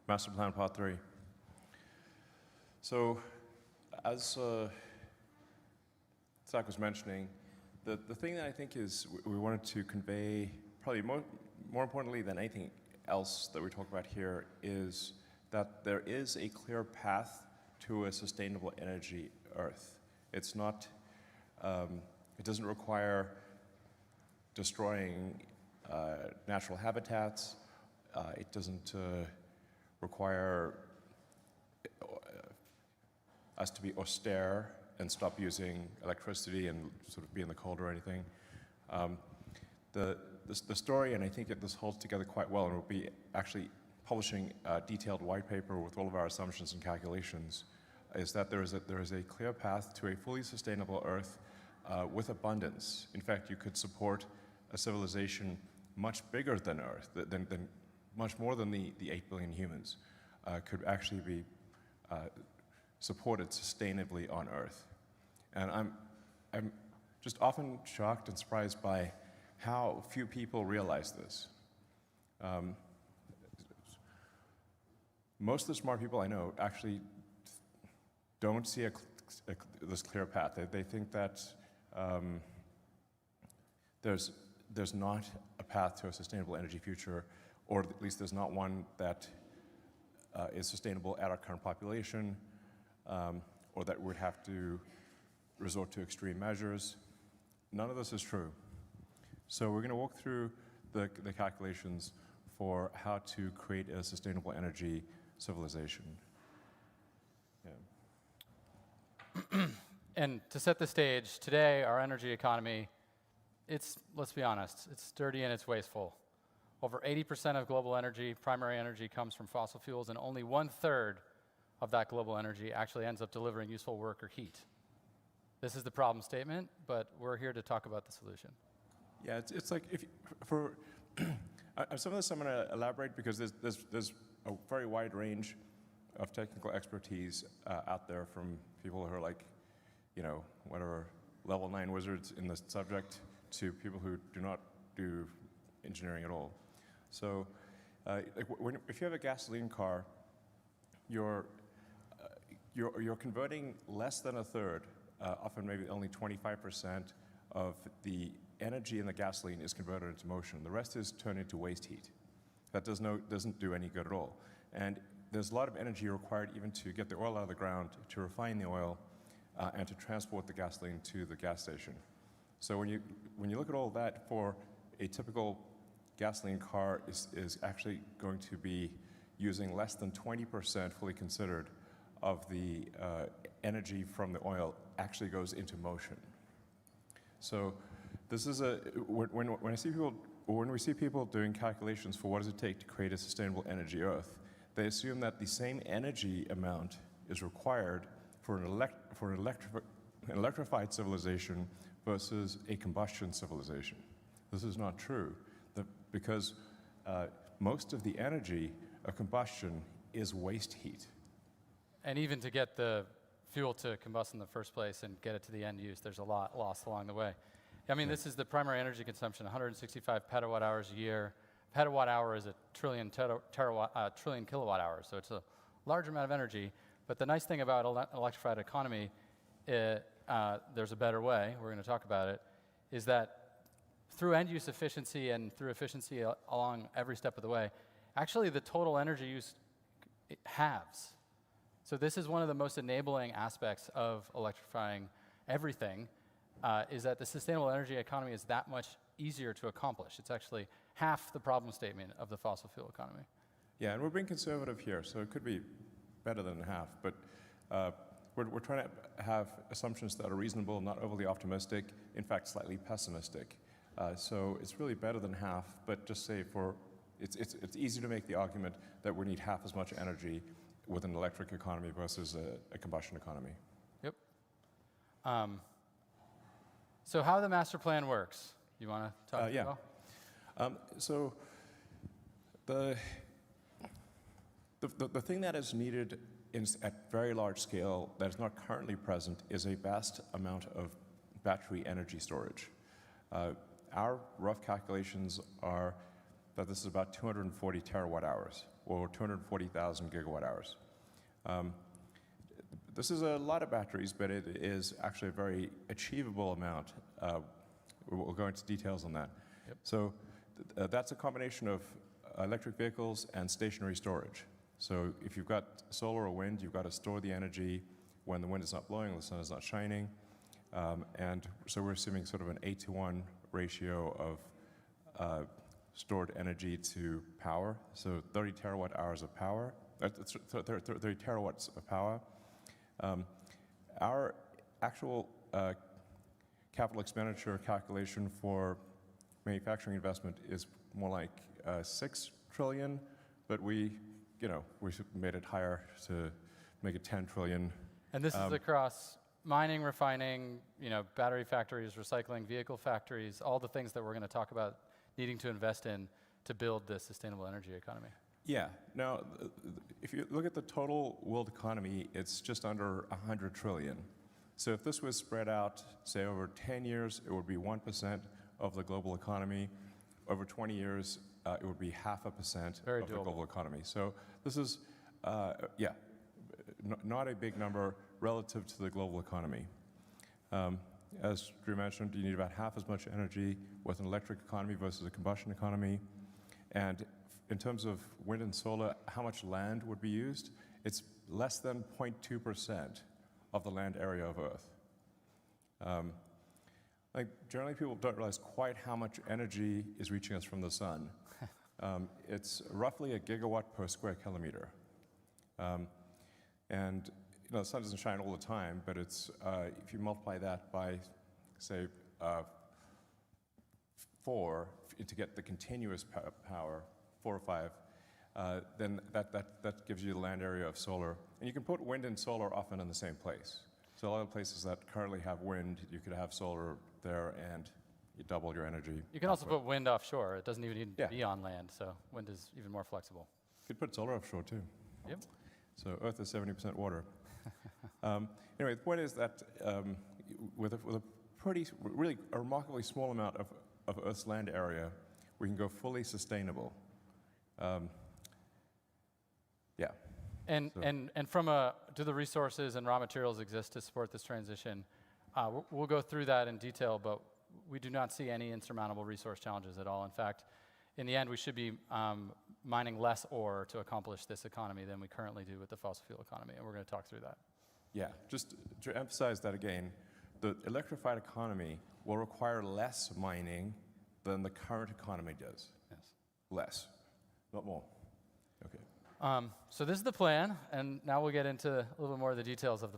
Master Plan Part 3. So, as Zach was mentioning, the thing that I think is we wanted to convey, probably more importantly than anything else that we talk about here, is that there is a clear path to a sustainable energy Earth. It's not, it doesn't require destroying natural habitats. It doesn't require us to be austere and stop using electricity and sort of be in the cold or anything. The story, and I think this holds together quite well, and we'll be actually publishing a detailed white paper with all of our assumptions and calculations, is that there is a clear path to a fully sustainable Earth with abundance. In fact, you could support a civilization much bigger than Earth, than much more than the 8 billion humans could actually be supported sustainably on Earth. And I'm just often shocked and surprised by how few people realize this. Most of the smart people I know actually don't see this clear path. They think that there's not a path to a sustainable energy future, or at least there's not one that is sustainable at our current population, or that we'd have to resort to extreme measures. None of this is true. So we're going to walk through the calculations for how to create a sustainable energy civilization. Yeah. And to set the stage, today our energy economy, let's be honest, it's dirty and it's wasteful. Over 80% of global energy, primary energy, comes from fossil fuels, and only 1/3 of that global energy actually ends up delivering useful work or heat. This is the problem statement, but we're here to talk about the solution. Yeah, it's like some of this I'm going to elaborate because there's a very wide range of technical expertise out there, from people who are like, whatever, level 9 wizards in the subject, to people who do not do engineering at all. So, if you have a gasoline car, you're converting less than 1/3, often maybe only 25% of the energy in the gasoline is converted into motion. The rest is turned into waste heat. That doesn't do any good at all. And there's a lot of energy required even to get the oil out of the ground, to refine the oil, and to transport the gasoline to the gas station. So when you look at all that, for a typical gasoline car is actually going to be using less than 20%, fully considered, of the energy from the oil actually goes into motion. So this is when we see people doing calculations for what does it take to create a sustainable energy Earth, they assume that the same energy amount is required for an electrified civilization versus a combustion civilization. This is not true, because most of the energy of combustion is waste heat. And even to get the fuel to combust in the first place and get it to the end use, there's a lot lost along the way. I mean, this is the primary energy consumption, 165 petawatt hours a year. Petawatt hour is a trillion kilowatt hours, so it's a large amount of energy. But the nice thing about electrified economy, there's a better way, we're going to talk about it, is that through end-use efficiency and through efficiency along every step of the way, actually the total energy use halves. So this is one of the most enabling aspects of electrifying everything, is that the sustainable energy economy is that much easier to accomplish. It's actually half the problem statement of the fossil fuel economy. Yeah, and we're being conservative here, so it could be better than half, but we're trying to have assumptions that are reasonable, not overly optimistic, in fact slightly pessimistic. So it's really better than half, but just say it's easy to make the argument that we need half as much energy with an electric economy versus a combustion economy. Yep. So how the master plan works, you want to talk about? So the thing that is needed at very large scale that is not currently present is a vast amount of battery energy storage. Our rough calculations are that this is about 240 terawatt hours, or 240,000 gigawatt hours. This is a lot of batteries, but it is actually a very achievable amount. We'll go into details on that. Yep. So that's a combination of electric vehicles and stationary storage. So if you've got solar or wind, you've got to store the energy when the wind is not blowing, the sun is not shining. And so we're assuming sort of an 8-to-1 ratio of stored energy to power. So 30 terawatt hours of power, 30 terawatts of power. Our actual capital expenditure calculation for manufacturing investment is more like 6 trillion, but we made it higher to make it 10 trillion. And this is across mining, refining, battery factories, recycling, vehicle factories, all the things that we're going to talk about needing to invest in to build this sustainable energy economy. Yeah. Now, if you look at the total world economy, it's just under 100 trillion. So if this was spread out, say, over 10 years, it would be 1% of the global economy. Over 20 years, it would be 0.5% Very of the doable. global economy. So this is, not a big number relative to the global economy. As Drew mentioned, you need about half as much energy with an electric economy versus a combustion economy. And in terms of wind and solar, how much land would be used? It's less than 0.2% of the land area of Earth. Generally, people don't realize quite how much energy is reaching us from the sun. It's roughly a gigawatt per square kilometer. And the sun doesn't shine all the time, but it's if you multiply that by, say, 4 to get the continuous power, 4 or 5, then that gives you the land area of solar. And you can put wind and solar often in the same place. So a lot of places that currently have wind, you could have solar there, and you double your energy. You can also put wind offshore. It doesn't even need to Yeah. be on land, so wind is even more flexible. You could put solar offshore too. Yep. So Earth is 70% water. Anyway, the point is that with a really a remarkably small amount of Earth's land area, we can go fully sustainable. Yeah. And do the resources and raw materials exist to support this transition? We'll go through that in detail, but we do not see any insurmountable resource challenges at all. In fact, in the end, we should be mining less ore to accomplish this economy than we currently do with the fossil fuel economy, and we're going to talk through that. Yeah, just to emphasize that again, the electrified economy will require less mining than the current economy does. Yes. Less, not more. Okay. So this is the plan, and now we'll get into a little more of the details of the plan.